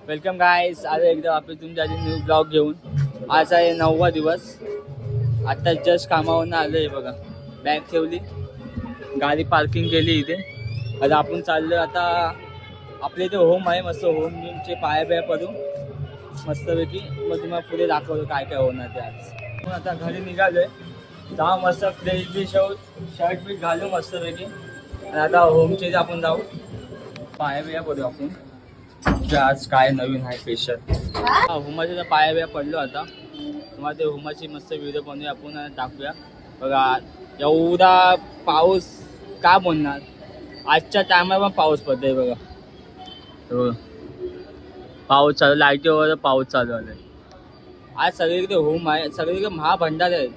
Welcome guys, आज एकदा आपले तुमच्या आधी न्यू ब्लॉग घेऊन. आज आहे 9वा दिवस. आता जस्ट कामावरून आलो आहे बघा. बॅग ठेवली, गाडी पार्किंग केली इथे. आता आपण चाललो. आता आपल्या इथे होम आहे, मस्त होम जिमचे पाया बिया पडू मस्तपैकी. मग तुम्हाला पुढे दाखवतो काय काय होणार ते आज. पण आता घरी निघालोय, जा मस्त फ्रेश बिश शर्ट बीट घालू मस्तपैकी. आणि आता होमचे आपण जाऊ, पाया बिया पडू आपण. आज काय नवीन आहे स्पेशल. हुमाच्या पाया बिया पडलो. आता तुम्हाला ते हुमाची मस्त व्हिडिओ बनवूया आपण, टाकूया बघा. एवढा पाऊस का बोलणार, आजच्या टायमाला पण पाऊस पडतोय बघा. पाऊस चालू, लाईटी वगैरे पाऊस चालू आहे. आज सगळीकडे होम आहे, सगळीकडे महाभंडार आहे,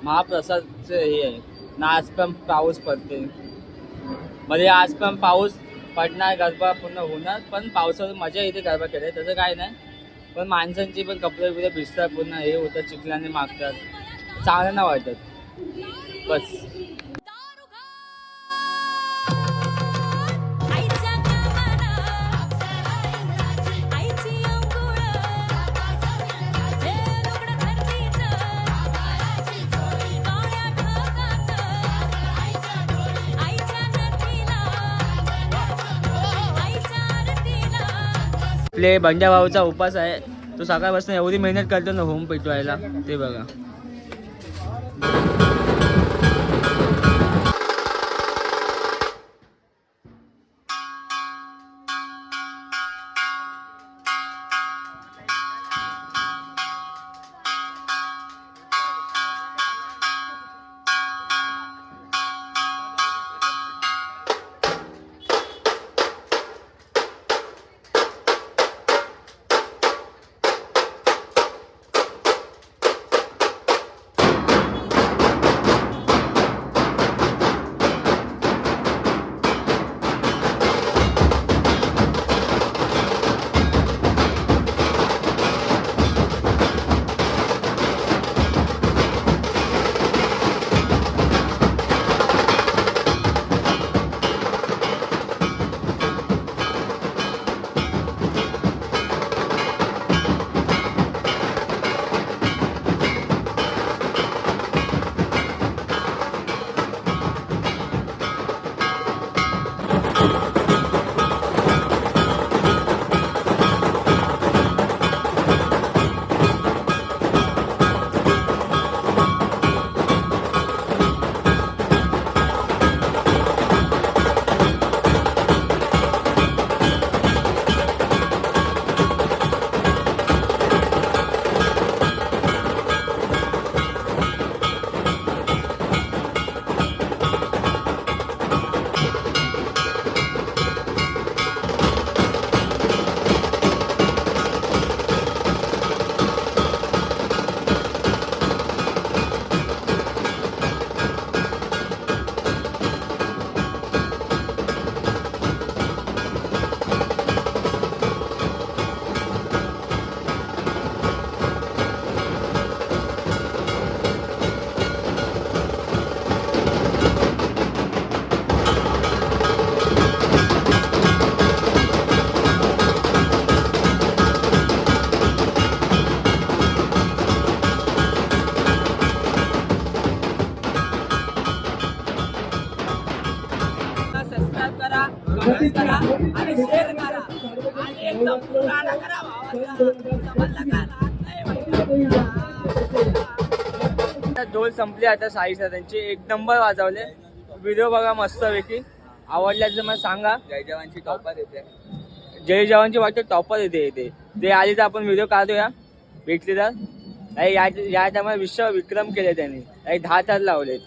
महाप्रसादचं हे आहे ना. आज पण पाऊस पडते, म्हणजे आज पण पाऊस पडणार, गरबा पूर्ण होणार. पण पावसावर मजा येते गरबा केले, तसं काय नाही. पण माणसांची पण कपडे बिपडे भिजतात, पूर्ण हे होतं, चिखलाने मागतात, चांगलं नाही वाटत बस. आपले बंड्या भाऊचा उपास आहे. तो सकाळपासून एवढी मेहनत करतो ना होम पेटवायला, ते बघा. ढोल संपले आता. साई त्यांचे एक नंबर वाजवले. व्हिडिओ बघा मस्तपैकी. आवडल्याचं मला सांगा. जय जवानची टॉपर येते, जय जवानची वाटतं टॉपर येते इथे. ते आली तर आपण व्हिडिओ काढूया, भेटले तर. या टायमाला विश्व विक्रम केले त्यांनी. 10 तास लावलेत.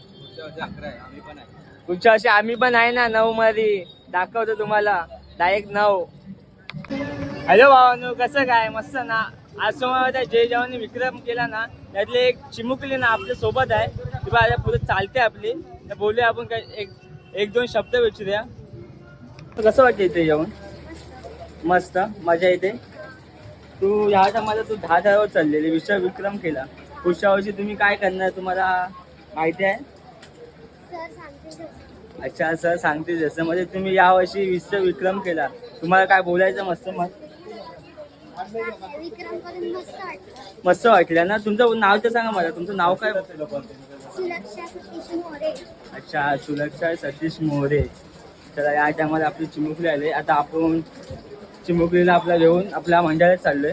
पुढच्या वर्षी आम्ही पण आहे ना 9 मध्ये. दाखवतो तुम्हाला डायरेक्ट 9. हॅलो भावानो, कसं काय? मस्त ना. आज तुम्हाला जय जवानने विक्रम केला ना, त्यातले एक चिमुकली ना आपल्या सोबत आहे. ती बघा पुढे चालते आपली. तर बोलूया आपण, काय एक दोन शब्द विचारूया. कसं वाटतं इथे जेवण? मस्त मजा येते. तू ह्या टायमाला 10 तासावर चाललेली, विश्व विक्रम केला. पुढच्या वर्षी तुम्ही काय करणार तुम्हाला माहिती आहे? अच्छा, सर सांगते जसं. म्हणजे तुम्ही यावर्षी विश्व विक्रम केला, तुम्हाला काय बोलायचं मस्त मग? विक्रम करून मस्त वाटलं. मस्त वाटलं ना. तुमचं नाव तर सांगा मला, तुमचं नाव काय? सुलक्षा सतीश मोरे. अच्छा, सुलक्षा सतीश मोरे. तर या टायमाला आपली चिमुकली आले. आता आपण चिमुकलीला आपला घेऊन आपल्या मंडळात चाललोय.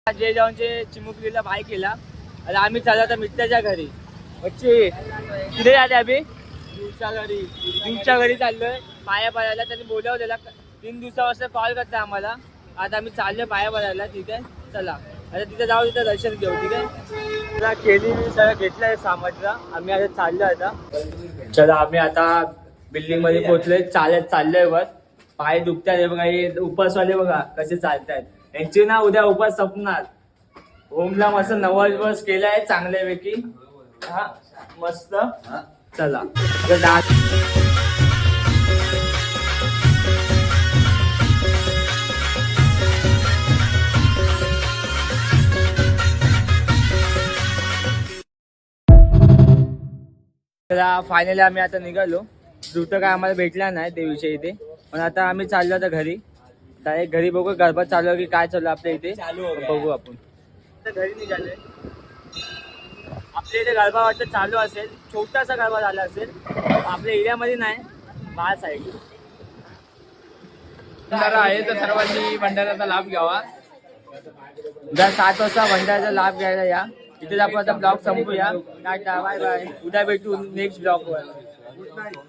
जे जाऊनचे चिमुकलीला बाय केला आणि आम्ही चाललो आता मित्राच्या घरी. बच्चे कुठे जाते आम्ही? दूरच्या घरी चाललोय पाया पडायला. त्यांनी बोलावलेला 3 दिवसापासून कॉल करता आम्हाला. आता आम्ही चाललोय पाया पडायला. ठीक आहे, चला आता तिथे जाऊ, तिथे दर्शन घेऊ. ठीक आहे, तुला केली सगळं घेतलंय सामानला. आम्ही आता चाललोय. आता चला आम्ही आता बिल्डिंग मध्ये पोहोचलोय. चाललोय वर. पाय दुखतात बघा. हे उपासवाले बघा कसे चालतायत. यांची ना उद्या उपास संपणार. ओमला मस्त 90 दिवस केलाय चांगल्यापैकी. हा मस्त. चला फायनली आम्ही आता निघालो. द्रुत काय आम्हाला भेटला नाही ते विषय इथे. पण आता आम्ही चाललो आता घरी. डायरेक्ट घरी बघू गरबा चालू की काय चालू आपल्या इथे बघू आपण. घरी निघालोय. आपल्या इथे गरबा वाटतं चालू असेल. छोटासा गरबा झाला असेल आपल्या एरियामध्ये नाही, बाहेर साईड आहे. तर सर्वांनी भंडाऱ्याचा लाभ घ्यावा. उद्या 7 वाजता भंडाऱ्याचा लाभ घ्यायला या. इथेच आपण आता ब्लॉग संपूया. Tata bye bye. उद्या भेटू नेक्स्ट ब्लॉगवर.